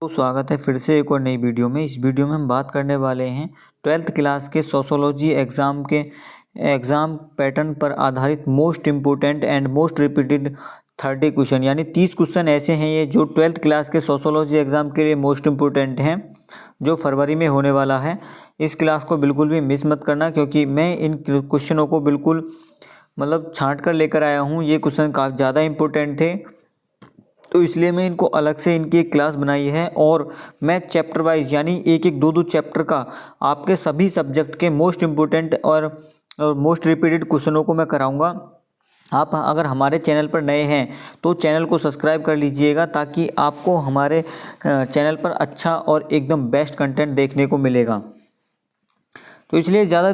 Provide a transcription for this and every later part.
तो स्वागत है फिर से एक और नई वीडियो में। इस वीडियो में हम बात करने वाले हैं 12th क्लास के सोशोलॉजी एग्ज़ाम पैटर्न पर आधारित most important and most repeated 30 question, यानी 30 क्वेश्चन ऐसे हैं ये जो 12th क्लास के सोशोलॉजी एग्ज़ाम के लिए मोस्ट इम्पोर्टेंट हैं, जो फरवरी में होने वाला है। इस क्लास को बिल्कुल भी मिस मत करना, क्योंकि मैं इन क्वेश्चनों को बिल्कुल छांट कर लेकर आया हूँ। ये क्वेश्चन काफ़ी ज़्यादा इम्पोर्टेंट थे, तो इसलिए मैं इनको अलग से इनकी एक क्लास बनाई है और मैं चैप्टर वाइज यानी एक एक दो दो चैप्टर का आपके सभी सब्जेक्ट के मोस्ट इम्पोर्टेंट और मोस्ट रिपीटेड क्वेश्चनों को मैं कराऊंगा। आप अगर हमारे चैनल पर नए हैं तो चैनल को सब्सक्राइब कर लीजिएगा, ताकि आपको हमारे चैनल पर अच्छा और एकदम बेस्ट कंटेंट देखने को मिलेगा। तो इसलिए ज़्यादा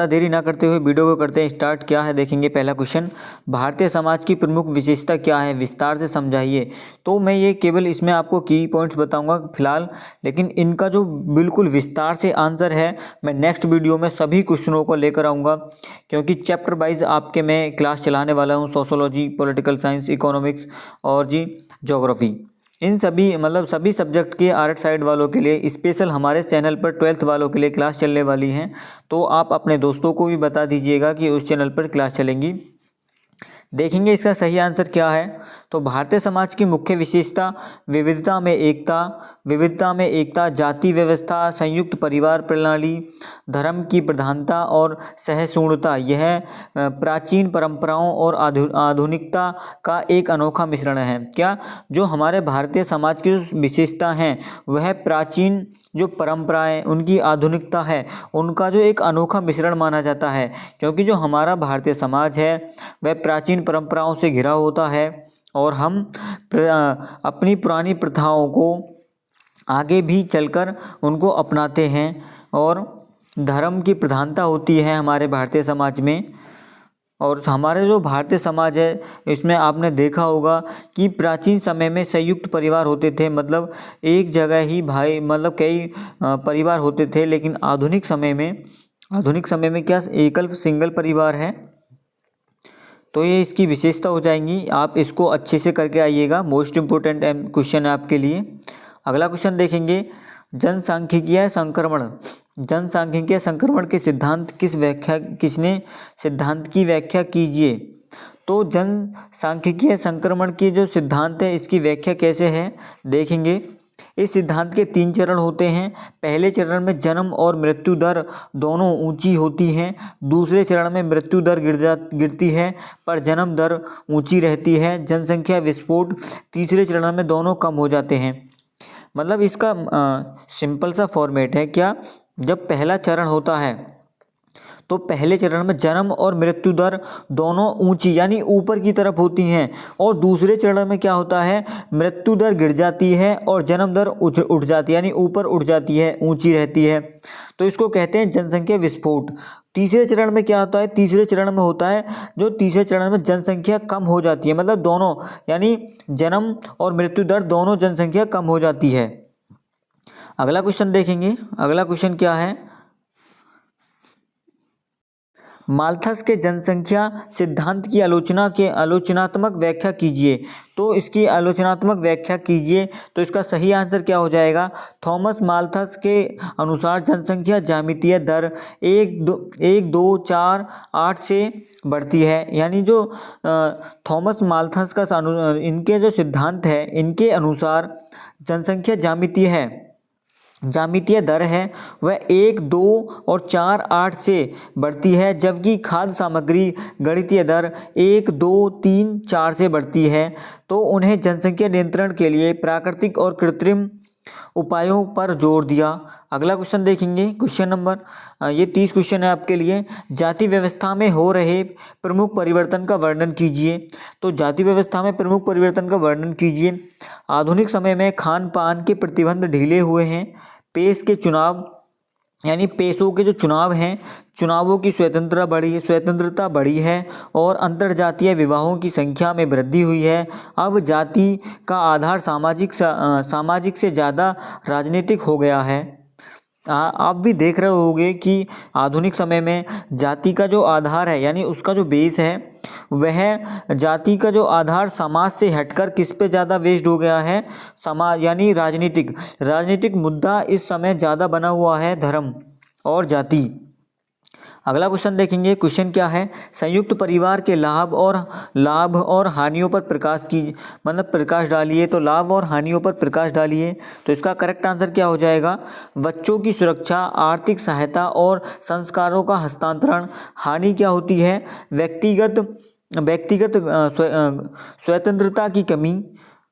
देरी ना करते हुए वीडियो को करते हैं स्टार्ट। क्या है देखेंगे। पहला क्वेश्चन, भारतीय समाज की प्रमुख विशेषता क्या है, विस्तार से समझाइए। तो मैं ये केवल इसमें आपको की पॉइंट्स बताऊंगा फिलहाल, लेकिन इनका जो बिल्कुल विस्तार से आंसर है मैं नेक्स्ट वीडियो में सभी क्वेश्चनों को लेकर आऊँगा, क्योंकि चैप्टर वाइज आपके मैं क्लास चलाने वाला हूँ। सोशोलॉजी, पॉलिटिकल साइंस, इकोनॉमिक्स और ज्योग्राफी, इन सभी सब्जेक्ट के आर्ट साइड वालों के लिए स्पेशल हमारे चैनल पर 12th वालों के लिए क्लास चलने वाली हैं। तो आप अपने दोस्तों को भी बता दीजिएगा कि उस चैनल पर क्लास चलेंगी। देखेंगे इसका सही आंसर क्या है। तो भारतीय समाज की मुख्य विशेषता विविधता में एकता, जाति व्यवस्था, संयुक्त परिवार प्रणाली, धर्म की प्रधानता और सहिष्णुता। यह प्राचीन परंपराओं और आधुनिकता का एक अनोखा मिश्रण है। क्या जो हमारे भारतीय समाज की जो विशेषता हैं वह प्राचीन जो परंपराएं, उनकी आधुनिकता है, उनका जो एक अनोखा मिश्रण माना जाता है। क्योंकि जो हमारा भारतीय समाज है वह प्राचीन परंपराओं से घिरा होता है और हम अपनी पुरानी प्रथाओं को आगे भी चलकर उनको अपनाते हैं, और धर्म की प्रधानता होती है हमारे भारतीय समाज में। और हमारे जो भारतीय समाज है इसमें आपने देखा होगा कि प्राचीन समय में संयुक्त परिवार होते थे, एक जगह ही कई परिवार होते थे। लेकिन आधुनिक समय में क्या एकल सिंगल परिवार है। तो ये इसकी विशेषता हो जाएंगी। आप इसको अच्छे से करके आइएगा, मोस्ट इम्पोर्टेंट क्वेश्चन है आपके लिए। अगला क्वेश्चन देखेंगे, जनसांख्यिकीय संक्रमण के सिद्धांत किसने सिद्धांत की व्याख्या कीजिए। तो जनसांख्यिकीय संक्रमण की जो सिद्धांत है इसकी व्याख्या कैसे है देखेंगे। इस सिद्धांत के 3 चरण होते हैं। पहले चरण में जन्म और मृत्यु दर दोनों ऊंची होती हैं। दूसरे चरण में मृत्यु दर गिरती है पर जन्म दर ऊंची रहती है। जनसंख्या विस्फोट तीसरे चरण में दोनों कम हो जाते हैं। इसका सिंपल सा फॉर्मेट है। क्या जब पहला चरण होता है तो पहले चरण में जन्म और मृत्यु दर दोनों ऊंची यानी ऊपर की तरफ होती हैं, और दूसरे चरण में क्या होता है, मृत्यु दर गिर जाती है और जन्म दर उठ जाती है, यानी ऊपर उठ जाती है, ऊंची रहती है। तो इसको कहते हैं जनसंख्या विस्फोट। तीसरे चरण में क्या होता है, तीसरे चरण में होता है जो तीसरे चरण में जनसंख्या कम हो जाती है, दोनों यानी जन्म और मृत्यु दर दोनों जनसंख्या कम हो जाती है। अगला क्वेश्चन देखेंगे। अगला क्वेश्चन क्या है, माल्थस के जनसंख्या सिद्धांत की आलोचनात्मक व्याख्या कीजिए। तो इसकी आलोचनात्मक व्याख्या कीजिए, तो इसका सही आंसर क्या हो जाएगा। थॉमस माल्थस के अनुसार जनसंख्या ज्यामितीय दर 1, 2, 4, 8 से बढ़ती है। यानी जो थॉमस माल्थस का इनके जो सिद्धांत है इनके अनुसार जनसंख्या ज्यामितीय दर है वह 1, 2 और 4, 8 से बढ़ती है, जबकि खाद्य सामग्री गणितीय दर 1, 2, 3, 4 से बढ़ती है। तो उन्हें जनसंख्या नियंत्रण के लिए प्राकृतिक और कृत्रिम उपायों पर जोर दिया। अगला क्वेश्चन देखेंगे, क्वेश्चन नंबर ये 30 क्वेश्चन है आपके लिए। जाति व्यवस्था में हो रहे प्रमुख परिवर्तन का वर्णन कीजिए। तो जाति व्यवस्था में प्रमुख परिवर्तन का वर्णन कीजिए। आधुनिक समय में खान पान के प्रतिबंध ढीले हुए हैं। पेशों के जो चुनाव हैं, चुनावों की स्वतंत्रता बढ़ी है और अंतर्जातीय विवाहों की संख्या में वृद्धि हुई है। अब जाति का आधार सामाजिक से ज़्यादा राजनीतिक हो गया है। आप भी देख रहे होंगे कि आधुनिक समय में जाति का जो आधार है यानी उसका जो बेस है वह जाति का जो आधार समाज से हटकर किस पे ज़्यादा बेस्ड हो गया है, समाज यानी राजनीतिक मुद्दा इस समय ज़्यादा बना हुआ है धर्म और जाति। अगला क्वेश्चन देखेंगे। क्वेश्चन क्या है, संयुक्त परिवार के लाभ और हानियों पर प्रकाश डालिए। तो लाभ और हानियों पर प्रकाश डालिए, तो इसका करेक्ट आंसर क्या हो जाएगा, बच्चों की सुरक्षा, आर्थिक सहायता और संस्कारों का हस्तांतरण। हानि क्या होती है, व्यक्तिगत स्वतंत्रता की कमी,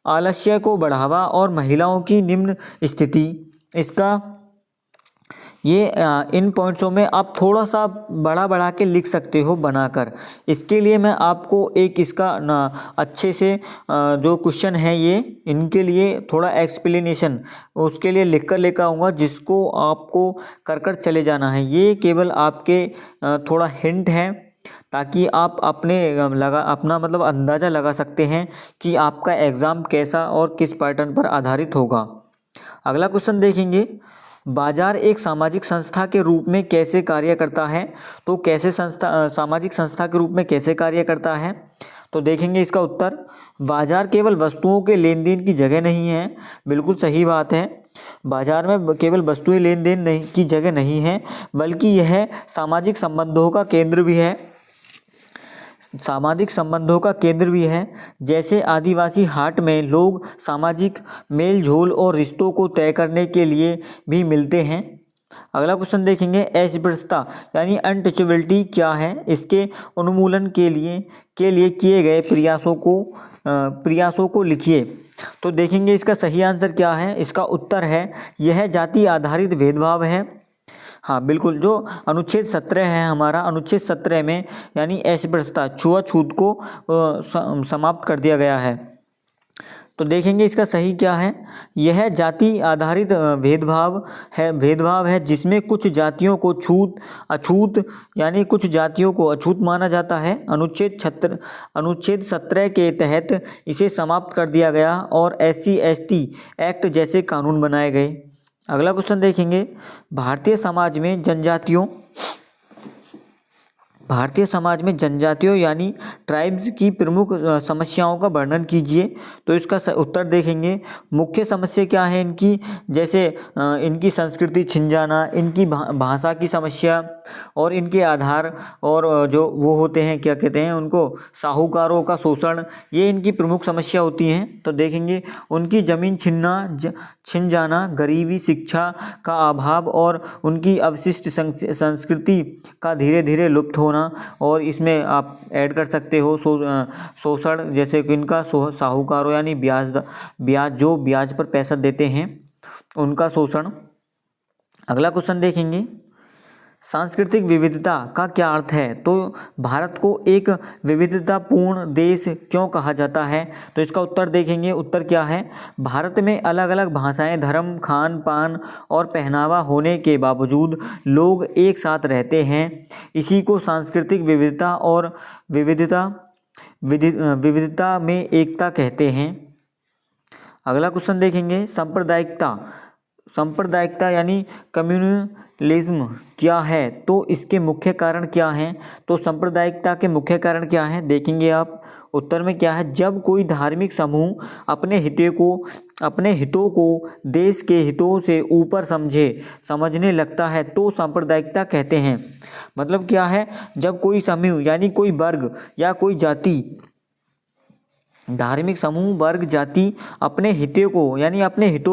आलस्य को बढ़ावा और महिलाओं की निम्न स्थिति। इसका इन पॉइंट्सों में आप थोड़ा सा बढ़ा के लिख सकते हो बनाकर। इसके लिए मैं आपको एक इसका अच्छे से जो क्वेश्चन है ये इनके लिए थोड़ा एक्सप्लेनेशन उसके लिए लिख कर लेकर आऊँगा, जिसको आपको कर चले जाना है। ये केवल आपके थोड़ा हिंट है ताकि आप अपना मतलब अंदाज़ा लगा सकते हैं कि आपका एग्ज़ाम कैसा और किस पैटर्न पर आधारित होगा। अगला क्वेश्चन देखेंगे। बाजार एक सामाजिक संस्था के रूप में कैसे कार्य करता है। तो सामाजिक संस्था के रूप में कैसे कार्य करता है, तो देखेंगे इसका उत्तर, बाजार केवल वस्तुओं के लेन देन की जगह नहीं है। बिल्कुल सही बात है, बाजार में केवल वस्तुएं लेन देन की जगह नहीं है, बल्कि यह सामाजिक संबंधों का केंद्र भी है। जैसे आदिवासी हाट में लोग सामाजिक मेल जोल और रिश्तों को तय करने के लिए भी मिलते हैं। अगला क्वेश्चन देखेंगे। अस्पृश्यता यानी अनटचेबिलिटी क्या है, इसके उन्मूलन के लिए किए गए प्रयासों को लिखिए। तो देखेंगे इसका सही आंसर क्या है, इसका उत्तर है यह जाति आधारित भेदभाव है। हाँ बिल्कुल, जो अनुच्छेद 17 है हमारा, अनुच्छेद 17 में यानी अस्पृश्यता छुआछूत को समाप्त कर दिया गया है। तो देखेंगे इसका सही क्या है, यह जाति आधारित भेदभाव है जिसमें कुछ जातियों को अछूत यानी कुछ जातियों को अछूत माना जाता है। अनुच्छेद 17 के तहत इसे समाप्त कर दिया गया और SC/ST एक्ट जैसे कानून बनाए गए। अगला क्वेश्चन देखेंगे। भारतीय समाज में जनजातियों यानी ट्राइब्स की प्रमुख समस्याओं का वर्णन कीजिए। तो इसका उत्तर देखेंगे। मुख्य समस्या क्या है इनकी, जैसे इनकी संस्कृति छिन जाना, इनकी भाषा की समस्या और इनके आधार और जो वो होते हैं क्या कहते हैं उनको, साहूकारों का शोषण, ये इनकी प्रमुख समस्या होती हैं। तो देखेंगे उनकी ज़मीन छिन जाना, गरीबी, शिक्षा का अभाव और उनकी अवशिष्ट संस्कृति का धीरे धीरे लुप्त होना। और इसमें आप ऐड कर सकते हो शोषण, जैसे कि इनका साहूकारों यानी ब्याज पर पैसा देते हैं उनका शोषण। अगला क्वेश्चन देखेंगे। सांस्कृतिक विविधता का क्या अर्थ है, तो भारत को एक विविधतापूर्ण देश क्यों कहा जाता है। तो इसका उत्तर देखेंगे। उत्तर क्या है, भारत में अलग अलग भाषाएं, धर्म, खान पान और पहनावा होने के बावजूद लोग एक साथ रहते हैं। इसी को सांस्कृतिक विविधता और विविधता में एकता कहते हैं। अगला क्वेश्चन देखेंगे। सांप्रदायिकता यानी कम्युनलिज्म क्या है, तो इसके मुख्य कारण क्या हैं। तो सांप्रदायिकता के मुख्य कारण क्या हैं देखेंगे आप। उत्तर में क्या है, जब कोई धार्मिक समूह अपने हितों को देश के हितों से ऊपर समझने लगता है तो सांप्रदायिकता कहते हैं। मतलब क्या है, जब कोई समूह यानी कोई वर्ग या कोई जाति, धार्मिक समूह, वर्ग, जाति अपने हितों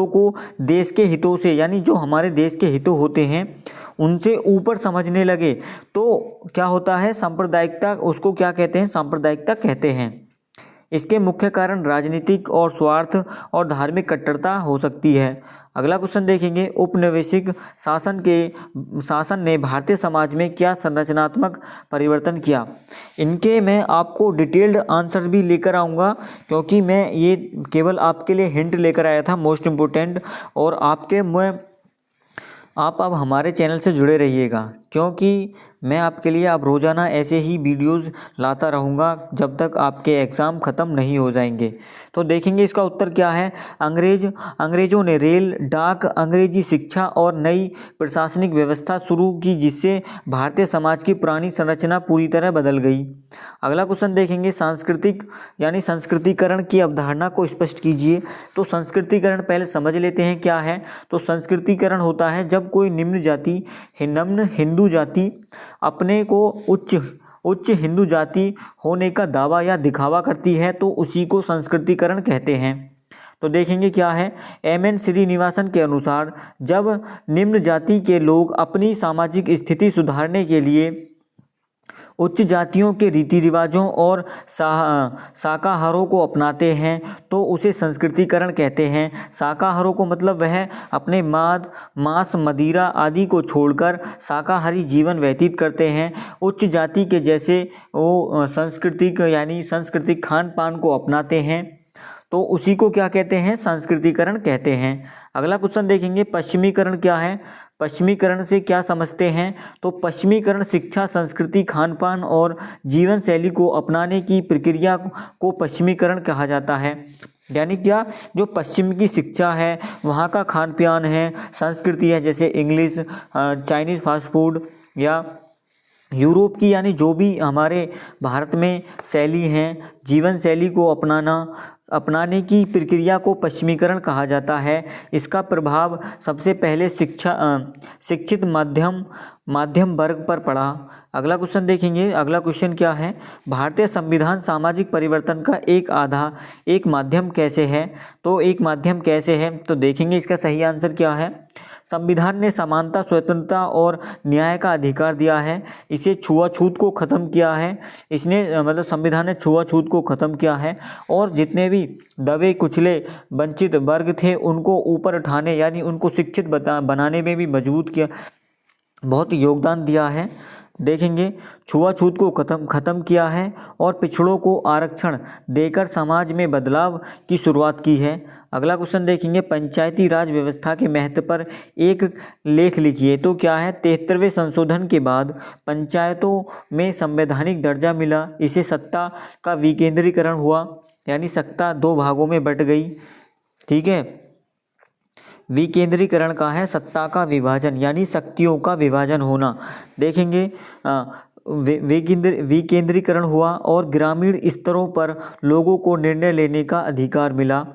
को देश के हितों से यानी जो हमारे देश के हितों होते हैं उनसे ऊपर समझने लगे तो क्या होता है, सांप्रदायिकता, उसको क्या कहते हैं, सांप्रदायिकता कहते हैं। इसके मुख्य कारण राजनीतिक और स्वार्थ और धार्मिक कट्टरता हो सकती है। अगला क्वेश्चन देखेंगे। औपनिवेशिक शासन ने भारतीय समाज में क्या संरचनात्मक परिवर्तन किया। इनके मैं आपको डिटेल्ड आंसर भी लेकर आऊँगा, क्योंकि मैं ये केवल आपके लिए हिंट लेकर आया था मोस्ट इम्पोर्टेंट। और आप अब हमारे चैनल से जुड़े रहिएगा। क्योंकि मैं आपके लिए अब रोज़ाना ऐसे ही वीडियोस लाता रहूँगा जब तक आपके एग्ज़ाम ख़त्म नहीं हो जाएंगे। तो देखेंगे इसका उत्तर क्या है। अंग्रेज़ों ने रेल, डाक, अंग्रेजी शिक्षा और नई प्रशासनिक व्यवस्था शुरू की, जिससे भारतीय समाज की पुरानी संरचना पूरी तरह बदल गई। अगला क्वेश्चन देखेंगे, सांस्कृतिक यानी संस्कृतिकरण की अवधारणा को स्पष्ट कीजिए। तो संस्कृतिकरण पहले समझ लेते हैं क्या है। तो संस्कृतिकरण होता है जब कोई निम्न हिंदू जाति अपने को उच्च हिंदू जाति होने का दावा या दिखावा करती है, तो उसी को संस्कृतिकरण कहते हैं। तो देखेंगे क्या है। एम.एन. श्रीनिवासन के अनुसार जब निम्न जाति के लोग अपनी सामाजिक स्थिति सुधारने के लिए उच्च जातियों के रीति रिवाजों और शाकाहारों को अपनाते हैं, तो उसे संस्कृतिकरण कहते हैं। शाकाहारों को मतलब वह अपने मांस, मदिरा आदि को छोड़कर शाकाहारी जीवन व्यतीत करते हैं। उच्च जाति के जैसे वो सांस्कृतिक खान पान को अपनाते हैं, तो उसी को क्या कहते हैं, संस्कृतिकरण कहते हैं। अगला क्वेश्चन देखेंगे, पश्चिमीकरण क्या है। पश्चिमीकरण से क्या समझते हैं। तो पश्चिमीकरण शिक्षा, संस्कृति, खान पान और जीवन शैली को अपनाने की प्रक्रिया को पश्चिमीकरण कहा जाता है। यानी क्या, जो पश्चिम की शिक्षा है, वहाँ का खान पान है, संस्कृति है, जैसे इंग्लिश, चाइनीज़ फास्ट फूड या यूरोप की, यानी जो भी हमारे भारत में शैली हैं, जीवन शैली को अपनाने की प्रक्रिया को पश्चिमीकरण कहा जाता है। इसका प्रभाव सबसे पहले शिक्षित मध्यम वर्ग पर पड़ा। अगला क्वेश्चन देखेंगे। अगला क्वेश्चन क्या है, भारतीय संविधान सामाजिक परिवर्तन का एक माध्यम कैसे है। तो एक माध्यम कैसे है, तो देखेंगे इसका सही आंसर क्या है। संविधान ने समानता, स्वतंत्रता और न्याय का अधिकार दिया है। इसे छुआछूत को ख़त्म किया है। संविधान ने छुआछूत को ख़त्म किया है और जितने भी दबे कुचले वंचित वर्ग थे उनको ऊपर उठाने यानी उनको शिक्षित बनाने में भी मजबूत किया, बहुत योगदान दिया है। देखेंगे, छुआछूत को ख़त्म किया है और पिछड़ों को आरक्षण देकर समाज में बदलाव की शुरुआत की है। अगला क्वेश्चन देखेंगे, पंचायती राज व्यवस्था के महत्व पर एक लेख लिखिए। तो क्या है, 73वें संशोधन के बाद पंचायतों में संवैधानिक दर्जा मिला। इसे सत्ता का विकेंद्रीकरण हुआ, यानी सत्ता दो भागों में बट गई। ठीक है, विकेंद्रीकरण का है सत्ता का विभाजन, यानी शक्तियों का विभाजन होना। देखेंगे, विकेंद्रीकरण हुआ और ग्रामीण स्तरों पर लोगों को निर्णय लेने का अधिकार मिला।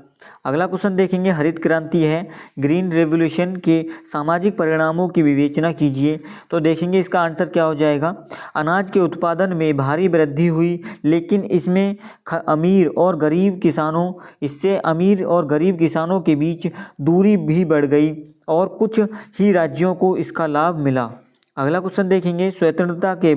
अगला क्वेश्चन देखेंगे, हरित क्रांति है, ग्रीन रेवोल्यूशन के सामाजिक परिणामों की विवेचना कीजिए। तो देखेंगे इसका आंसर क्या हो जाएगा। अनाज के उत्पादन में भारी वृद्धि हुई, लेकिन इससे अमीर और गरीब किसानों के बीच दूरी भी बढ़ गई और कुछ ही राज्यों को इसका लाभ मिला। अगला क्वेश्चन देखेंगे, स्वतंत्रता के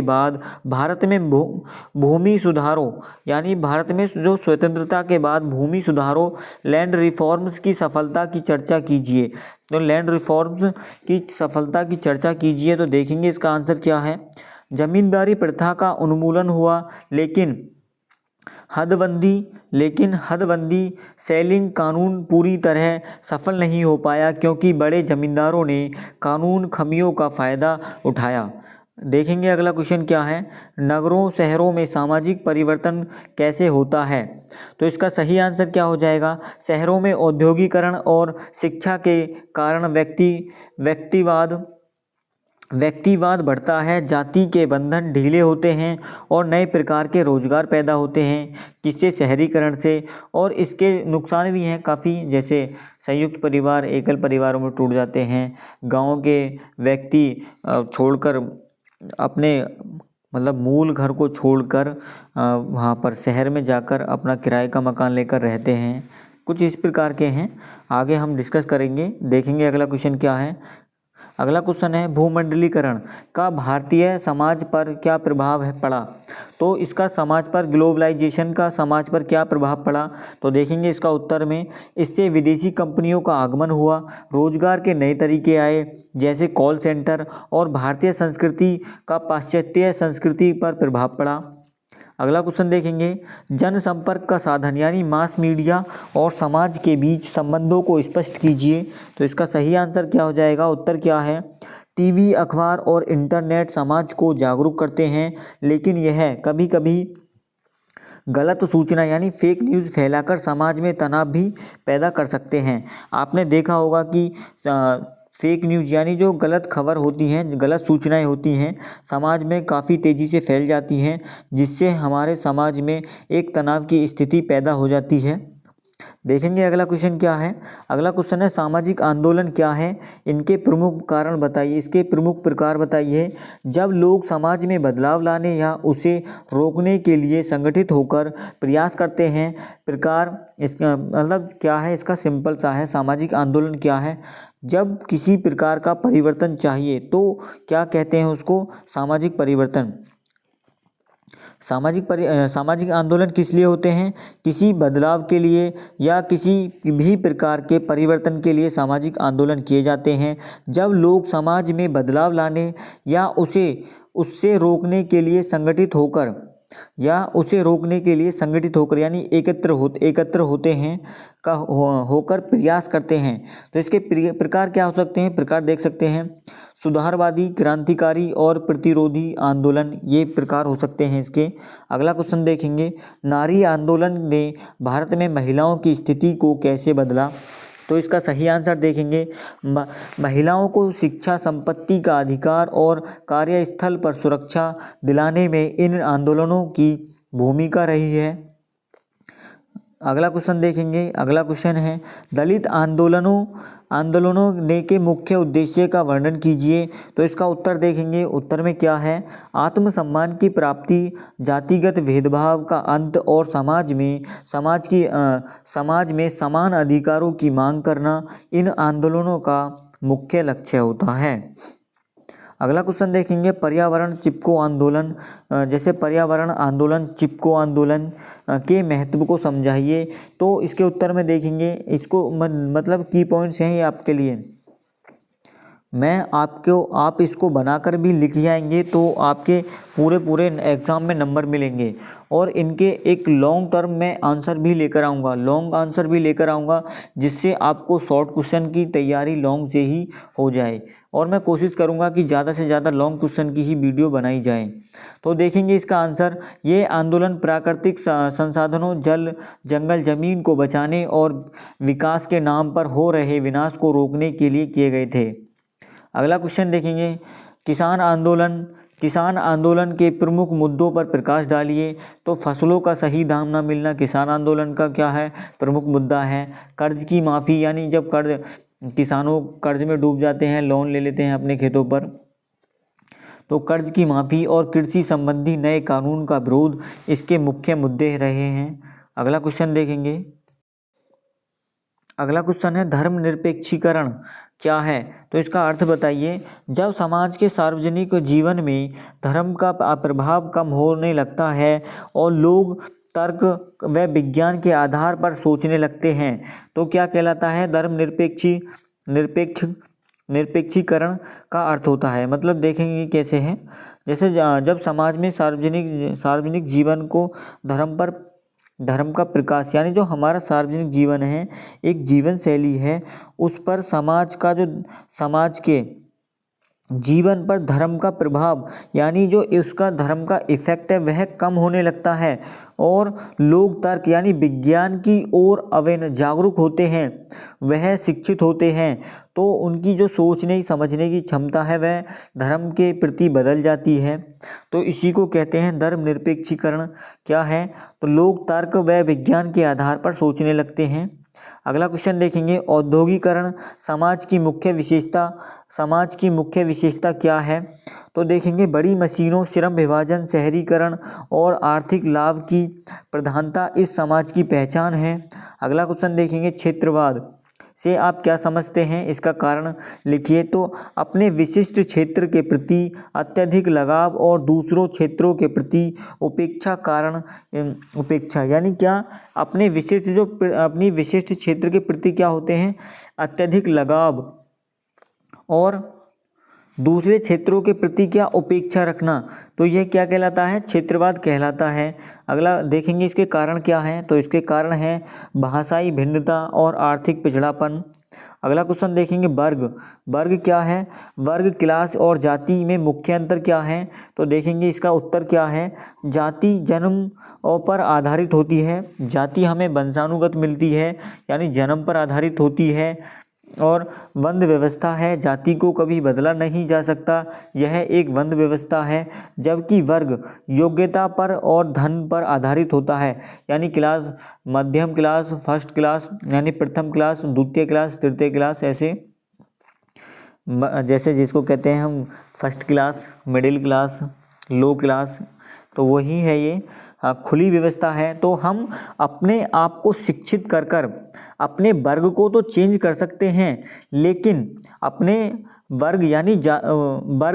बाद भारत में भूमि सुधारों, यानी भारत में जो स्वतंत्रता के बाद भूमि सुधारों, लैंड रिफॉर्म्स की सफलता की चर्चा कीजिए। तो लैंड रिफॉर्म्स की सफलता की चर्चा कीजिए। तो देखेंगे इसका आंसर क्या है। जमींदारी प्रथा का उन्मूलन हुआ, लेकिन हदबंदी सेलिंग कानून पूरी तरह सफल नहीं हो पाया, क्योंकि बड़े जमींदारों ने कानून खामियों का फ़ायदा उठाया। देखेंगे अगला क्वेश्चन क्या है, नगरों शहरों में सामाजिक परिवर्तन कैसे होता है। तो इसका सही आंसर क्या हो जाएगा। शहरों में औद्योगिकरण और शिक्षा के कारण व्यक्तिवाद बढ़ता है, जाति के बंधन ढीले होते हैं और नए प्रकार के रोजगार पैदा होते हैं, किससे, शहरीकरण से। और इसके नुकसान भी हैं काफ़ी, जैसे संयुक्त परिवार एकल परिवारों में टूट जाते हैं, गाँव के व्यक्ति छोड़कर अपने मूल घर को छोड़कर वहाँ पर शहर में जाकर अपना किराए का मकान लेकर रहते हैं। कुछ इस प्रकार के हैं, आगे हम डिस्कस करेंगे। देखेंगे अगला क्वेश्चन क्या है। अगला क्वेश्चन है, भूमंडलीकरण का भारतीय समाज पर क्या प्रभाव पड़ा। तो इसका समाज पर, ग्लोबलाइजेशन का समाज पर क्या प्रभाव पड़ा। तो देखेंगे इसका उत्तर में, इससे विदेशी कंपनियों का आगमन हुआ, रोजगार के नए तरीके आए, जैसे कॉल सेंटर, और भारतीय संस्कृति का पाश्चात्य संस्कृति पर प्रभाव पड़ा। अगला क्वेश्चन देखेंगे, जनसंपर्क का साधन यानी मास मीडिया और समाज के बीच संबंधों को स्पष्ट कीजिए। तो इसका सही आंसर क्या हो जाएगा। उत्तर क्या है, टीवी, अखबार और इंटरनेट समाज को जागरूक करते हैं, लेकिन यह कभी कभी गलत सूचना यानी फेक न्यूज़ फैलाकर समाज में तनाव भी पैदा कर सकते हैं। आपने देखा होगा कि फेक न्यूज़ यानी जो गलत खबर होती हैं, गलत सूचनाएं होती हैं, समाज में काफ़ी तेज़ी से फैल जाती हैं, जिससे हमारे समाज में एक तनाव की स्थिति पैदा हो जाती है। देखेंगे अगला क्वेश्चन क्या है। अगला क्वेश्चन है सामाजिक आंदोलन क्या है, इनके प्रमुख कारण बताइए, इसके प्रमुख प्रकार बताइए। जब लोग समाज में बदलाव लाने या उसे रोकने के लिए संगठित होकर प्रयास करते हैं। प्रकार इसका मतलब क्या है, इसका सिंपल सा है। सामाजिक आंदोलन क्या है, जब किसी प्रकार का परिवर्तन चाहिए तो क्या कहते हैं उसको, सामाजिक परिवर्तन। सामाजिक आंदोलन किस लिए होते हैं, किसी बदलाव के लिए या किसी भी प्रकार के परिवर्तन के लिए सामाजिक आंदोलन किए जाते हैं। जब लोग समाज में बदलाव लाने या उससे रोकने के लिए संगठित होकर यानी एकत्र होते हैं होकर प्रयास करते हैं। तो इसके प्रकार क्या हो सकते हैं, प्रकार देख सकते हैं। सुधारवादी, क्रांतिकारी और प्रतिरोधी आंदोलन, ये प्रकार हो सकते हैं इसके। अगला क्वेश्चन देखेंगे, नारी आंदोलन ने भारत में महिलाओं की स्थिति को कैसे बदला। तो इसका सही आंसर देखेंगे, महिलाओं को शिक्षा, संपत्ति का अधिकार और कार्यस्थल पर सुरक्षा दिलाने में इन आंदोलनों की भूमिका रही है। अगला क्वेश्चन देखेंगे। अगला क्वेश्चन है दलित आंदोलनों ने के मुख्य उद्देश्य का वर्णन कीजिए। तो इसका उत्तर देखेंगे। उत्तर में क्या है, आत्मसम्मान की प्राप्ति, जातिगत भेदभाव का अंत और समाज में समान अधिकारों की मांग करना इन आंदोलनों का मुख्य लक्ष्य होता है। अगला क्वेश्चन देखेंगे, पर्यावरण चिपको आंदोलन, जैसे पर्यावरण आंदोलन, चिपको आंदोलन के महत्व को समझाइए। तो इसके उत्तर में देखेंगे, इसको मतलब की पॉइंट्स हैं ये आपके लिए। आप इसको बनाकर भी लिख जाएंगे तो आपके पूरे एग्ज़ाम में नंबर मिलेंगे। और इनके एक लॉन्ग टर्म में आंसर भी लेकर आऊँगा, जिससे आपको शॉर्ट क्वेश्चन की तैयारी लॉन्ग से ही हो जाए। और मैं कोशिश करूंगा कि ज़्यादा से ज़्यादा लॉन्ग क्वेश्चन की ही वीडियो बनाई जाए। तो देखेंगे इसका आंसर, ये आंदोलन प्राकृतिक संसाधनों, जल, जंगल, ज़मीन को बचाने और विकास के नाम पर हो रहे विनाश को रोकने के लिए किए गए थे। अगला क्वेश्चन देखेंगे, किसान आंदोलन के प्रमुख मुद्दों पर प्रकाश डालिए। तो फसलों का सही दाम न मिलना किसान आंदोलन का क्या है, प्रमुख मुद्दा है। कर्ज की माफ़ी, यानी जब किसानों कर्ज में डूब जाते हैं, लोन ले लेते हैं अपने खेतों पर, तो कर्ज की माफ़ी और कृषि संबंधी नए कानून का विरोध इसके मुख्य मुद्दे रहे हैं। अगला क्वेश्चन देखेंगे। अगला क्वेश्चन है धर्मनिरपेक्षीकरण क्या है। तो इसका अर्थ बताइए। जब समाज के सार्वजनिक जीवन में धर्म का प्रभाव कम होने लगता है और लोग तर्क व विज्ञान के आधार पर सोचने लगते हैं तो क्या कहलाता है, निरपेक्षीकरण का अर्थ होता है। मतलब देखेंगे कैसे है, जैसे जब समाज में सार्वजनिक जीवन को धर्म का प्रकाश, यानी जो हमारा सार्वजनिक जीवन है, एक जीवन शैली है, उस पर समाज के जीवन पर धर्म का प्रभाव, यानी जो उसका धर्म का इफेक्ट है वह कम होने लगता है और लोग तर्क यानी विज्ञान की ओर जागरूक होते हैं, वह शिक्षित होते हैं, तो उनकी जो सोचने समझने की क्षमता है वह धर्म के प्रति बदल जाती है। तो इसी को कहते हैं धर्मनिरपेक्षीकरण। क्या है, तो लोग तर्क व विज्ञान के आधार पर सोचने लगते हैं। अगला क्वेश्चन देखेंगे, औद्योगिकरण समाज की मुख्य विशेषता क्या है। तो देखेंगे, बड़ी मशीनों, श्रम विभाजन, शहरीकरण और आर्थिक लाभ की प्रधानता इस समाज की पहचान है। अगला क्वेश्चन देखेंगे, क्षेत्रवाद से आप क्या समझते हैं, इसका कारण लिखिए। तो अपने विशिष्ट क्षेत्र के प्रति अत्यधिक लगाव और दूसरों क्षेत्रों के प्रति उपेक्षा, यानी क्या, अपने विशिष्ट क्षेत्र के प्रति क्या होते हैं, अत्यधिक लगाव और दूसरे क्षेत्रों के प्रति क्या, उपेक्षा रखना। तो यह क्या कहलाता है, क्षेत्रवाद कहलाता है। अगला देखेंगे इसके कारण क्या हैं। तो इसके कारण है भाषाई भिन्नता और आर्थिक पिछड़ापन। अगला क्वेश्चन देखेंगे वर्ग। वर्ग क्या है? वर्ग क्लास और जाति में मुख्य अंतर क्या है? तो देखेंगे इसका उत्तर क्या है। जाति जन्म पर आधारित होती है। जाति हमें वंशानुगत मिलती है, यानी जन्म पर आधारित होती है, और वंश व्यवस्था है, जाति को कभी बदला नहीं जा सकता, यह एक वंश व्यवस्था है। जबकि वर्ग योग्यता पर और धन पर आधारित होता है, यानी क्लास, मध्यम क्लास, फर्स्ट क्लास यानी प्रथम क्लास, द्वितीय क्लास, तृतीय क्लास, ऐसे जैसे जिसको कहते हैं हम फर्स्ट क्लास, मिडिल क्लास, लो क्लास, तो वही है ये खुली व्यवस्था है। तो हम अपने आप को शिक्षित कर कर अपने वर्ग को तो चेंज कर सकते हैं, लेकिन अपने वर्ग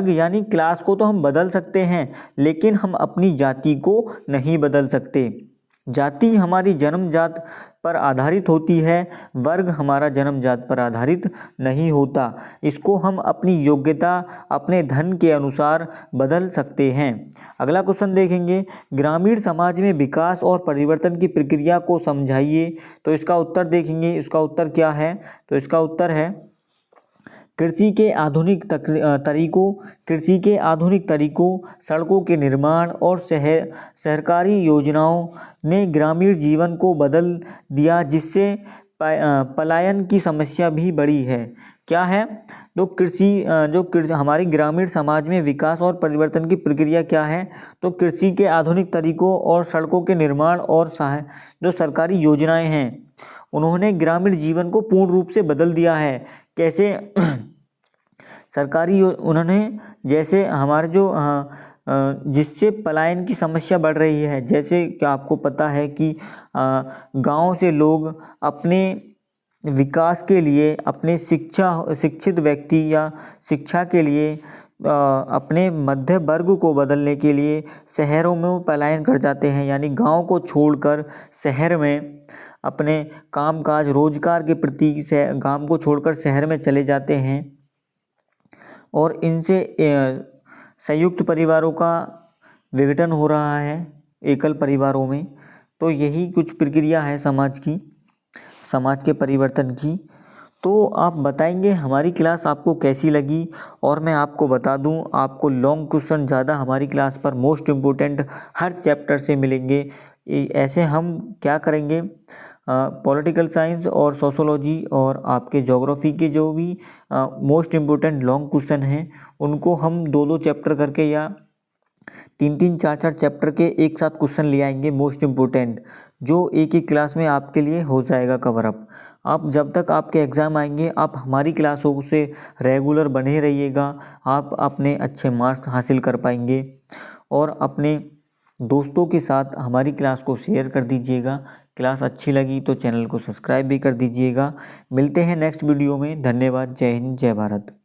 यानी क्लास को तो हम बदल सकते हैं, लेकिन हम अपनी जाति को नहीं बदल सकते। जाति हमारी जन्मजात पर आधारित होती है, वर्ग हमारा जन्मजात पर आधारित नहीं होता। इसको हम अपनी योग्यता, अपने धन के अनुसार बदल सकते हैं। अगला क्वेश्चन देखेंगे, ग्रामीण समाज में विकास और परिवर्तन की प्रक्रिया को समझाइए। तो इसका उत्तर देखेंगे, इसका उत्तर क्या है? तो इसका उत्तर है कृषि के आधुनिक तरीकों, सड़कों के निर्माण और सहकारी योजनाओं ने ग्रामीण जीवन को बदल दिया, जिससे पलायन की समस्या भी बढ़ी है। क्या है? तो हमारी ग्रामीण समाज में विकास और परिवर्तन की प्रक्रिया क्या है? तो कृषि के आधुनिक तरीकों और सड़कों के निर्माण और जो सरकारी योजनाएं हैं, उन्होंने ग्रामीण जीवन को पूर्ण रूप से बदल दिया है। कैसे? उन्होंने जैसे हमारे जो जिससे पलायन की समस्या बढ़ रही है, जैसे कि आपको पता है कि गांव से लोग अपने विकास के लिए, अपने शिक्षित व्यक्ति या शिक्षा के लिए अपने मध्य वर्ग को बदलने के लिए शहरों में पलायन कर जाते हैं, यानी गांव को छोड़कर शहर में अपने कामकाज रोजगार के प्रति गांव को छोड़कर शहर में चले जाते हैं, और इनसे संयुक्त परिवारों का विघटन हो रहा है एकल परिवारों में। तो यही कुछ प्रक्रिया है समाज के परिवर्तन की। तो आप बताएंगे हमारी क्लास आपको कैसी लगी। और मैं आपको बता दूं, आपको लॉन्ग क्वेश्चन ज़्यादा हमारी क्लास पर मोस्ट इम्पोर्टेंट हर चैप्टर से मिलेंगे। ऐसे हम क्या करेंगे, पॉलिटिकल साइंस और सोशोलॉजी और आपके ज्योग्राफी के जो भी मोस्ट इम्पोर्टेंट लॉन्ग क्वेश्चन हैं, उनको हम 2-2 चैप्टर करके या 3-3, 4-4 चैप्टर के एक साथ क्वेश्चन ले आएंगे मोस्ट इम्पोर्टेंट, जो एक ही क्लास में आपके लिए हो जाएगा कवर अप। आप जब तक आपके एग्ज़ाम आएंगे, आप हमारी क्लासों से रेगुलर बने रहिएगा, आप अपने अच्छे मार्क्स हासिल कर पाएंगे। और अपने दोस्तों के साथ हमारी क्लास को शेयर कर दीजिएगा। क्लास अच्छी लगी तो चैनल को सब्सक्राइब भी कर दीजिएगा। मिलते हैं नेक्स्ट वीडियो में। धन्यवाद। जय हिंद, जय भारत।